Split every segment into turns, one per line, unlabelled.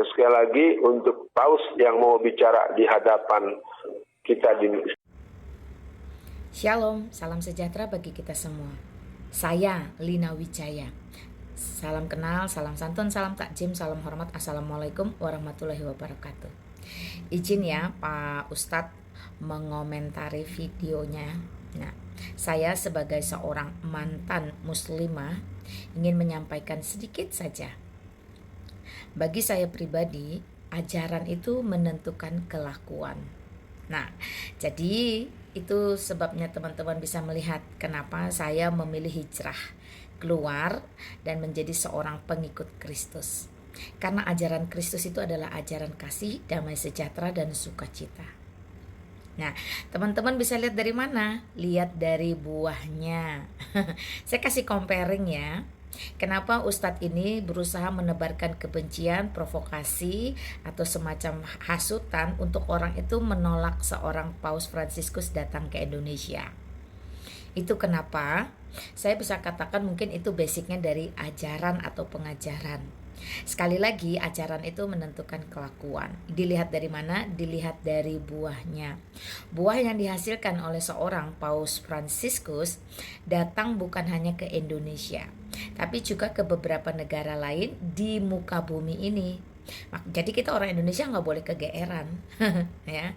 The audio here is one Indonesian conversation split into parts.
Sekali lagi untuk Paus yang mau bicara di hadapan kita di
Shalom, salam sejahtera bagi kita semua. Saya Lina Wijaya. Salam kenal, salam santun, salam takjim, salam hormat. Assalamualaikum warahmatullahi wabarakatuh. Izin ya Pak Ustadz mengomentari videonya. Nah, saya sebagai seorang mantan muslimah ingin menyampaikan sedikit saja. Bagi saya pribadi, ajaran itu menentukan kelakuan. Nah, jadi itu sebabnya teman-teman bisa melihat kenapa saya memilih hijrah keluar dan menjadi seorang pengikut Kristus. Karena ajaran Kristus itu adalah ajaran kasih, damai sejahtera, dan sukacita. Nah, teman-teman bisa lihat dari mana? Lihat dari buahnya. Saya kasih comparing ya. Kenapa Ustadz ini berusaha menebarkan kebencian, provokasi, atau semacam hasutan untuk orang itu menolak seorang Paus Fransiskus datang ke Indonesia. Itu kenapa saya bisa katakan mungkin itu basicnya dari ajaran atau pengajaran. Sekali lagi, ajaran itu menentukan kelakuan. Dilihat dari mana? Dilihat dari buahnya. Buah yang dihasilkan oleh seorang Paus Fransiskus datang bukan hanya ke Indonesia, tapi juga ke beberapa negara lain di muka bumi ini. Jadi kita orang Indonesia nggak boleh kegeeran, ya.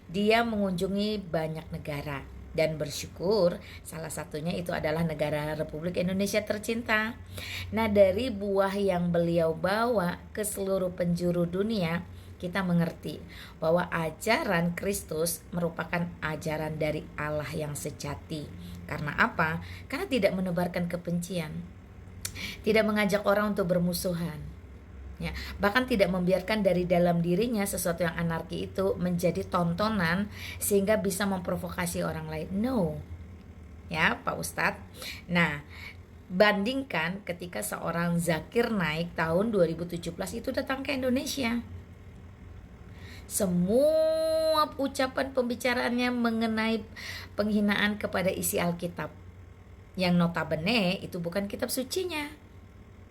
Dia mengunjungi banyak negara dan bersyukur salah satunya itu adalah negara Republik Indonesia tercinta. Nah, dari buah yang beliau bawa ke seluruh penjuru dunia, kita mengerti bahwa ajaran Kristus merupakan ajaran dari Allah yang sejati. Karena apa? Karena tidak menebarkan kebencian, tidak mengajak orang untuk bermusuhan, ya, bahkan tidak membiarkan dari dalam dirinya sesuatu yang anarki itu menjadi tontonan sehingga bisa memprovokasi orang lain. No, ya Pak Ustadz. Nah, bandingkan ketika seorang Zakir Naik tahun 2017 itu datang ke Indonesia. Semua ucapan pembicaraannya mengenai penghinaan kepada isi Alkitab, yang notabene itu bukan kitab sucinya.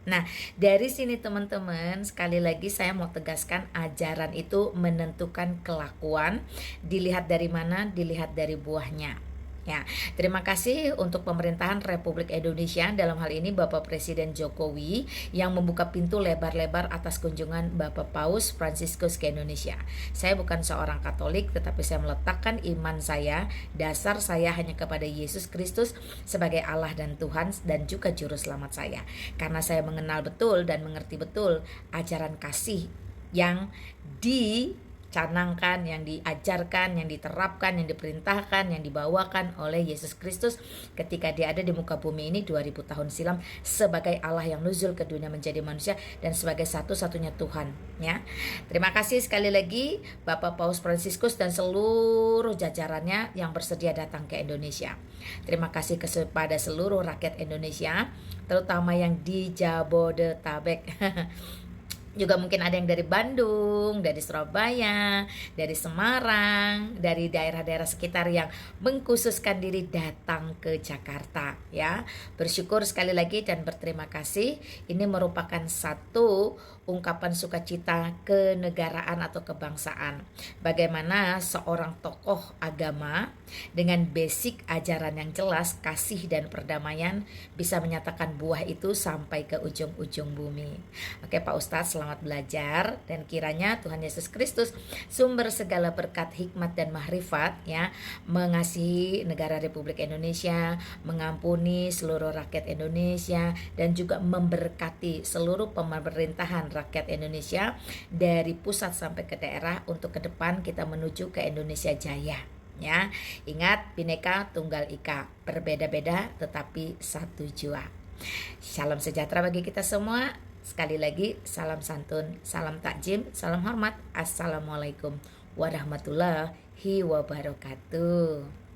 Nah, dari sini teman-teman, sekali lagi saya mau tegaskan ajaran itu menentukan kelakuan. Dilihat dari mana? Dilihat dari buahnya. Ya, terima kasih untuk pemerintahan Republik Indonesia, dalam hal ini Bapak Presiden Jokowi, yang membuka pintu lebar-lebar atas kunjungan Bapak Paus Fransiskus ke Indonesia. Saya bukan seorang Katolik, tetapi saya meletakkan iman saya, dasar saya hanya kepada Yesus Kristus sebagai Allah dan Tuhan dan juga juru selamat saya. Karena saya mengenal betul dan mengerti betul ajaran kasih yang dicanangkan, yang diajarkan, yang diterapkan, yang diperintahkan, yang dibawakan oleh Yesus Kristus ketika dia ada di muka bumi ini 2000 tahun silam sebagai Allah yang nuzul ke dunia menjadi manusia dan sebagai satu-satunya Tuhan, ya. Terima kasih sekali lagi Bapak Paus Fransiskus dan seluruh jajarannya yang bersedia datang ke Indonesia. Terima kasih kepada seluruh rakyat Indonesia, terutama yang di Jabodetabek. Juga mungkin ada yang dari Bandung, dari Surabaya, dari Semarang, dari daerah-daerah sekitar yang mengkhususkan diri datang ke Jakarta, ya. Bersyukur sekali lagi dan berterima kasih. Ini merupakan satu ungkapan sukacita kenegaraan atau kebangsaan. Bagaimana seorang tokoh agama dengan basic ajaran yang jelas, kasih dan perdamaian bisa menyatakan buah itu sampai ke ujung-ujung bumi. Oke Pak Ustadz, selamat belajar dan kiranya Tuhan Yesus Kristus sumber segala berkat, hikmat dan mahrifat, ya, mengasihi negara Republik Indonesia, mengampuni seluruh rakyat Indonesia dan juga memberkati seluruh pemerintahan rakyat Indonesia dari pusat sampai ke daerah untuk ke depan kita menuju ke Indonesia Jaya, ya. Ingat, Bhinneka Tunggal Ika, berbeda-beda tetapi satu jua. Shalom sejahtera bagi kita semua. Sekali lagi, salam santun, salam takjim, salam hormat. Assalamualaikum warahmatullahi wabarakatuh.